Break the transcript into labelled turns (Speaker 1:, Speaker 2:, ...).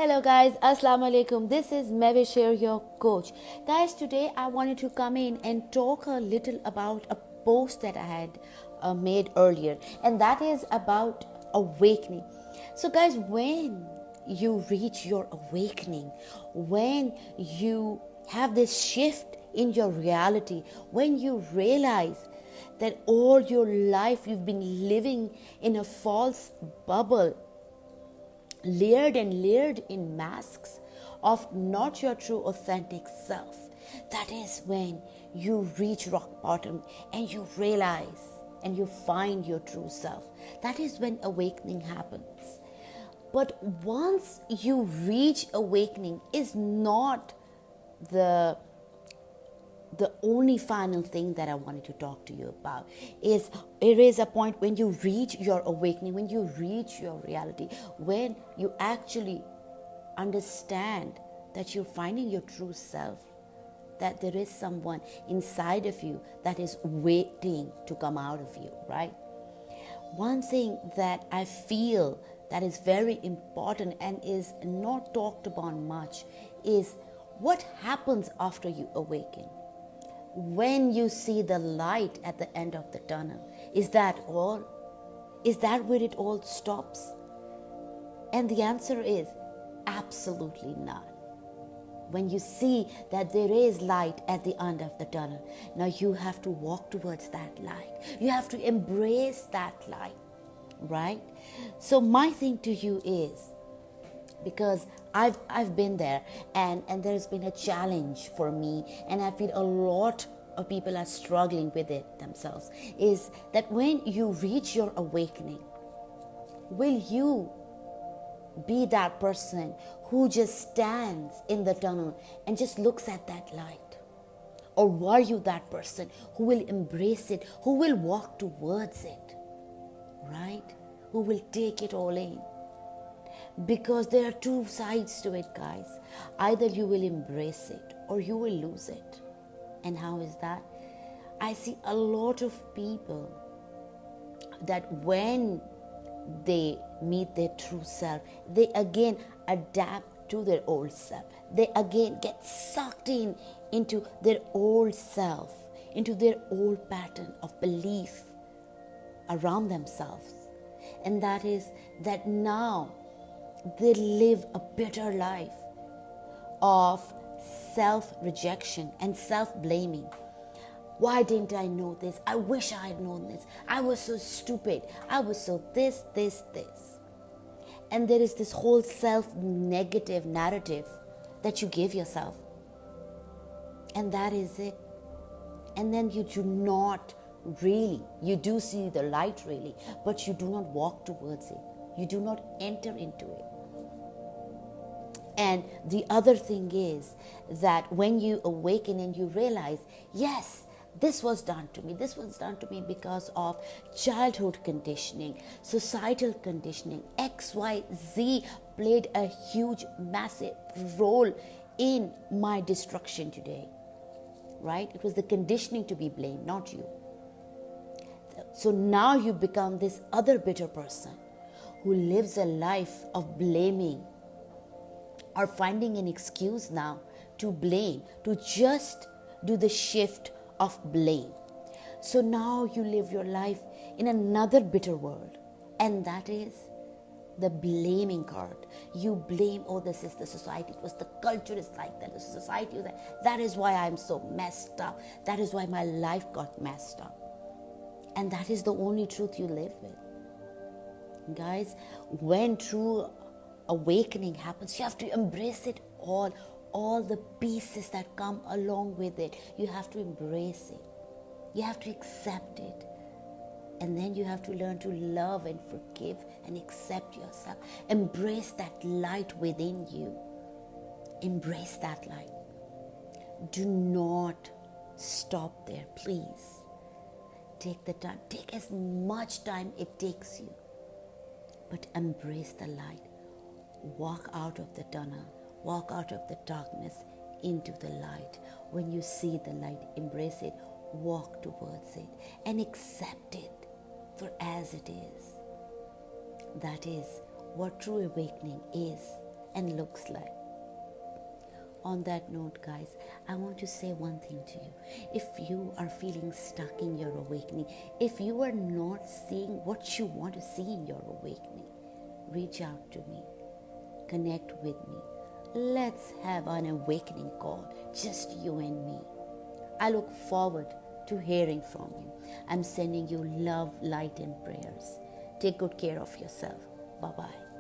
Speaker 1: Hello guys, Assalamu alaikum. This is Mehwish here, your coach. Guys, today I wanted to come in and talk a little about a post that I had made earlier, and that is about awakening. So guys, when you reach your awakening, when you have this shift in your reality, when you realize that all your life you've been living in a false bubble, layered and layered in masks of not your true authentic self, that is when you reach rock bottom and you realize and you find your true self. That is when awakening happens. But once you reach awakening is not the only final thing that I wanted to talk to you about. Is it is a point when you reach your awakening, when you reach your reality, when you actually understand that you're finding your true self, that there is someone inside of you that is waiting to come out of you, right? One thing that I feel that is very important and is not talked about much is what happens after you awaken. When you see the light at the end of the tunnel, is that all? Is that where it all stops? And the answer is absolutely not. When you see that there is light at the end of the tunnel, now you have to walk towards that light. You have to embrace that light, right? So my thing to you is, because I've been there and there's been a challenge for me, and I feel a lot of people are struggling with it themselves, is that when you reach your awakening, will you be that person who just stands in the tunnel and just looks at that light? Or were you that person who will embrace it, who will walk towards it, right? Who will take it all in? Because there are two sides to it, guys. Either you will embrace it or you will lose it. And how is that? I see a lot of people that when they meet their true self, they again adapt to their old self. They again get sucked into their old self, into their old pattern of belief around themselves. And that is that now they live a bitter life of self-rejection and self-blaming. Why didn't I know this? I wish I had known this. I was so stupid. I was so this. And there is this whole self-negative narrative that you give yourself. And that is it. And then you do not really, you do see the light really, but you do not walk towards it. You do not enter into it. And the other thing is that when you awaken and you realize, yes, this was done to me. This was done to me because of childhood conditioning, societal conditioning. X, Y, Z played a huge, massive role in my destruction today, right? It was the conditioning to be blamed, not you. So now you become this other bitter person who lives a life of blaming, or finding an excuse now to blame, to just do the shift of blame. So now you live your life in another bitter world, and that is the blaming card. You blame, oh, this is the society, it was the culture is like that, the society is like that is why I'm so messed up, that is why my life got messed up. And that is the only truth you live with. Guys, when true awakening happens, you have to embrace it all the pieces that come along with it. You have to embrace it. You have to accept it. And then you have to learn to love and forgive and accept yourself. Embrace that light within you. Embrace that light. Do not stop there, please. Take the time. Take as much time it takes you. But embrace the light. Walk out of the tunnel. Walk out of the darkness into the light. When you see the light, embrace it. Walk towards it and accept it for as it is. That is what true awakening is. and looks like. On that note, guys, I want to say one thing to you. If you are feeling stuck in your awakening, if you are not seeing what you want to see in your awakening, reach out to me, connect with me. Let's have an awakening call, just you and me. I look forward to hearing from you. I'm sending you love, light, and prayers. Take good care of yourself. Bye-bye.